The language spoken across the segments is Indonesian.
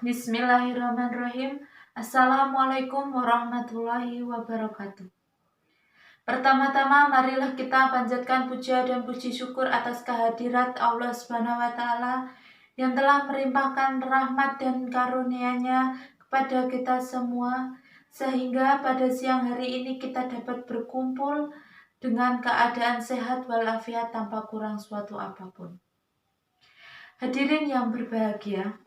Bismillahirrahmanirrahim. Assalamualaikum warahmatullahi wabarakatuh. Pertama-tama marilah kita panjatkan puja dan puji syukur atas kehadirat Allah Subhanahu wa taala yang telah melimpahkan rahmat dan karunia-Nya kepada kita semua sehingga pada siang hari ini kita dapat berkumpul dengan keadaan sehat walafiat tanpa kurang suatu apapun. Hadirin yang berbahagia,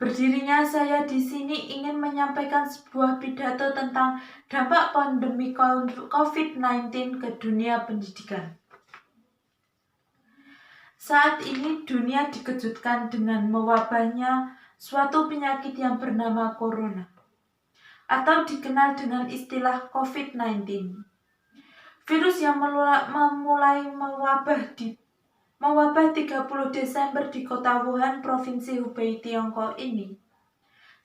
berdirinya saya di sini ingin menyampaikan sebuah pidato tentang dampak pandemi COVID-19 ke dunia pendidikan. Saat ini dunia dikejutkan dengan mewabahnya suatu penyakit yang bernama corona, atau dikenal dengan istilah COVID-19. Virus yang memulai mewabah 30 Desember di kota Wuhan, Provinsi Hubei, Tiongkok ini.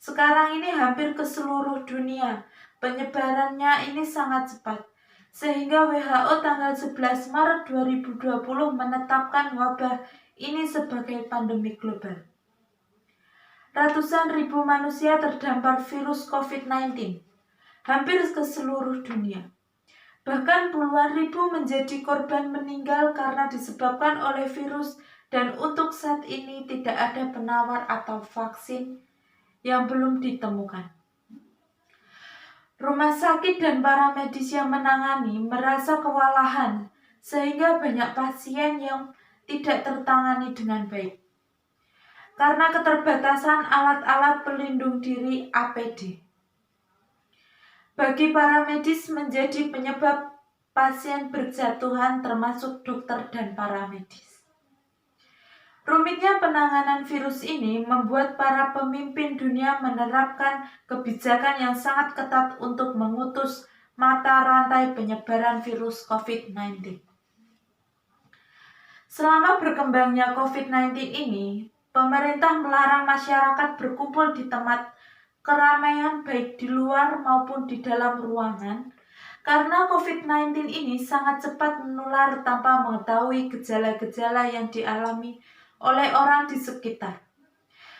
Sekarang ini hampir ke seluruh dunia. Penyebarannya ini sangat cepat. Sehingga WHO tanggal 11 Maret 2020 menetapkan wabah ini sebagai pandemi global. Ratusan ribu manusia terdampar virus COVID-19, hampir ke seluruh dunia. Bahkan puluhan ribu menjadi korban meninggal karena disebabkan oleh virus, dan untuk saat ini tidak ada penawar atau vaksin yang belum ditemukan. Rumah sakit dan para medis yang menangani merasa kewalahan sehingga banyak pasien yang tidak tertangani dengan baik karena keterbatasan alat-alat pelindung diri APD. Bagi para medis menjadi penyebab pasien berjatuhan termasuk dokter dan para medis. Rumitnya penanganan virus ini membuat para pemimpin dunia menerapkan kebijakan yang sangat ketat untuk memutus mata rantai penyebaran virus COVID-19. Selama berkembangnya COVID-19 ini, pemerintah melarang masyarakat berkumpul di tempat keramaian baik di luar maupun di dalam ruangan, karena COVID-19 ini sangat cepat menular tanpa mengetahui gejala-gejala yang dialami oleh orang di sekitar.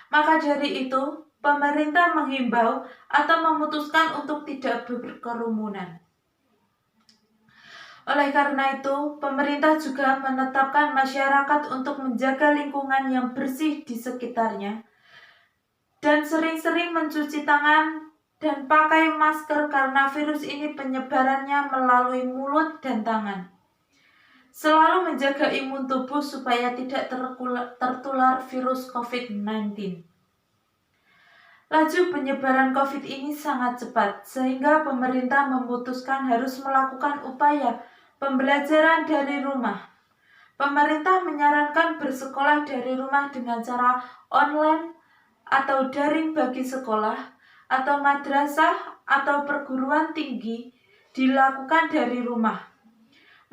Maka dari itu, pemerintah menghimbau atau memutuskan untuk tidak berkerumunan. Oleh karena itu, pemerintah juga menetapkan masyarakat untuk menjaga lingkungan yang bersih di sekitarnya, dan sering-sering mencuci tangan dan pakai masker karena virus ini penyebarannya melalui mulut dan tangan. Selalu menjaga imun tubuh supaya tidak tertular virus COVID-19. Laju penyebaran COVID ini sangat cepat sehingga pemerintah memutuskan harus melakukan upaya pembelajaran dari rumah. Pemerintah menyarankan bersekolah dari rumah dengan cara online atau daring bagi sekolah atau madrasah atau perguruan tinggi dilakukan dari rumah,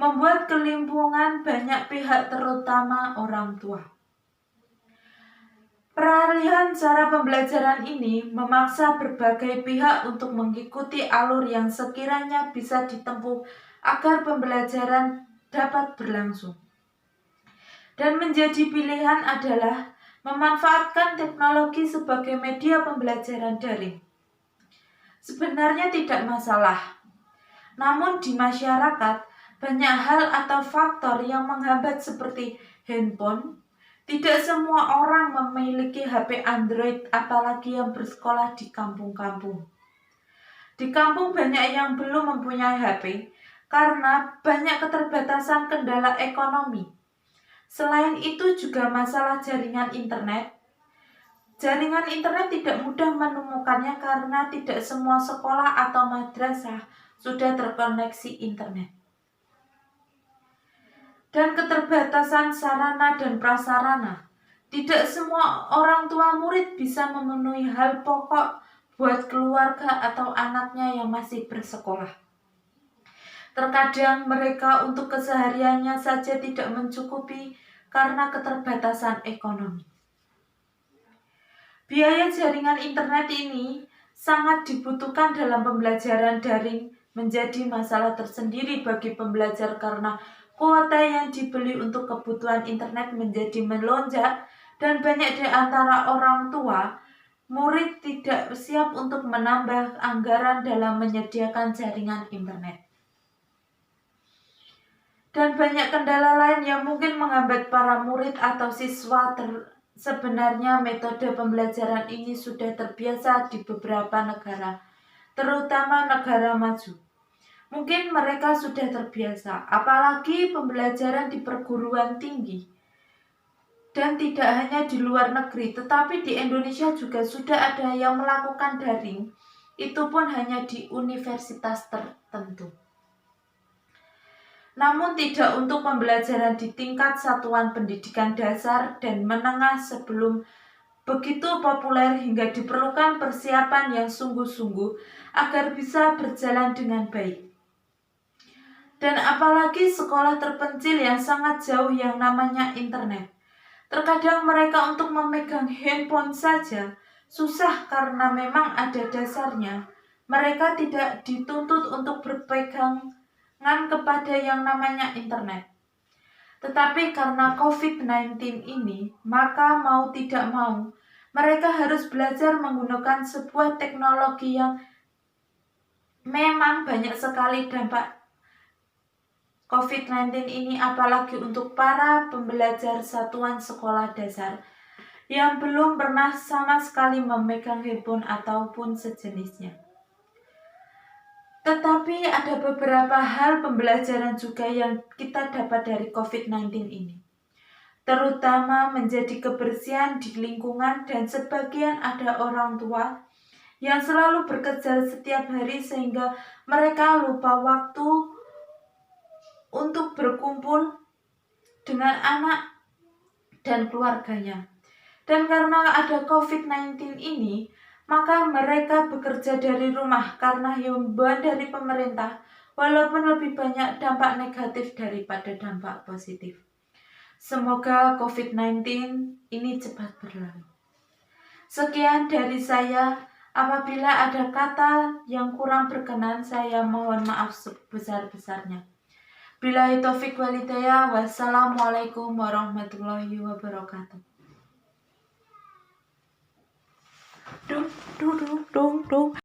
membuat kelimpungan banyak pihak terutama orang tua. Peralihan cara pembelajaran ini memaksa berbagai pihak untuk mengikuti alur yang sekiranya bisa ditempuh agar pembelajaran dapat berlangsung. Dan menjadi pilihan adalah memanfaatkan teknologi sebagai media pembelajaran daring. Sebenarnya tidak masalah, namun di masyarakat banyak hal atau faktor yang menghambat seperti handphone. Tidak semua orang memiliki HP Android, apalagi yang bersekolah di kampung-kampung. Di kampung banyak yang belum mempunyai HP karena banyak keterbatasan kendala ekonomi. Selain itu juga masalah jaringan internet. Jaringan internet tidak mudah menemukannya karena tidak semua sekolah atau madrasah sudah terkoneksi internet. Dan keterbatasan sarana dan prasarana. Tidak semua orang tua murid bisa memenuhi hal pokok buat keluarga atau anaknya yang masih bersekolah. Terkadang mereka untuk kesehariannya saja tidak mencukupi karena keterbatasan ekonomi. Biaya jaringan internet ini sangat dibutuhkan dalam pembelajaran daring, menjadi masalah tersendiri bagi pembelajar karena kuota yang dibeli untuk kebutuhan internet menjadi melonjak, dan banyak di antara orang tua murid tidak siap untuk menambah anggaran dalam menyediakan jaringan internet. Dan banyak kendala lain yang mungkin menghambat para murid atau siswa. Sebenarnya metode pembelajaran ini sudah terbiasa di beberapa negara, terutama negara maju. Mungkin mereka sudah terbiasa, apalagi pembelajaran di perguruan tinggi. Dan tidak hanya di luar negeri, tetapi di Indonesia juga sudah ada yang melakukan daring, itu pun hanya di universitas tertentu. Namun tidak untuk pembelajaran di tingkat satuan pendidikan dasar dan menengah sebelum begitu populer hingga diperlukan persiapan yang sungguh-sungguh agar bisa berjalan dengan baik. Dan apalagi sekolah terpencil yang sangat jauh yang namanya internet. Terkadang mereka untuk memegang handphone saja susah karena memang ada dasarnya. Mereka tidak dituntut untuk berpegangan kepada yang namanya internet. Tetapi karena COVID-19 ini, maka mau tidak mau, mereka harus belajar menggunakan sebuah teknologi yang memang banyak sekali dampak COVID-19 ini, apalagi untuk para pembelajar satuan sekolah dasar yang belum pernah sama sekali memegang handphone ataupun sejenisnya. Tetapi ada beberapa hal pembelajaran juga yang kita dapat dari COVID-19 ini, terutama menjaga kebersihan di lingkungan, dan sebagian ada orang tua yang selalu bekerja setiap hari sehingga mereka lupa waktu untuk berkumpul dengan anak dan keluarganya. Dan karena ada COVID-19 ini, maka mereka bekerja dari rumah karena himbauan dari pemerintah, walaupun lebih banyak dampak negatif daripada dampak positif. Semoga COVID-19 ini cepat berlalu. Sekian dari saya. Apabila ada kata yang kurang berkenan, saya mohon maaf sebesar-besarnya. Billahi taufik wal hidayah. Wassalamualaikum warahmatullahi wabarakatuh. Dung dung dung dung dung.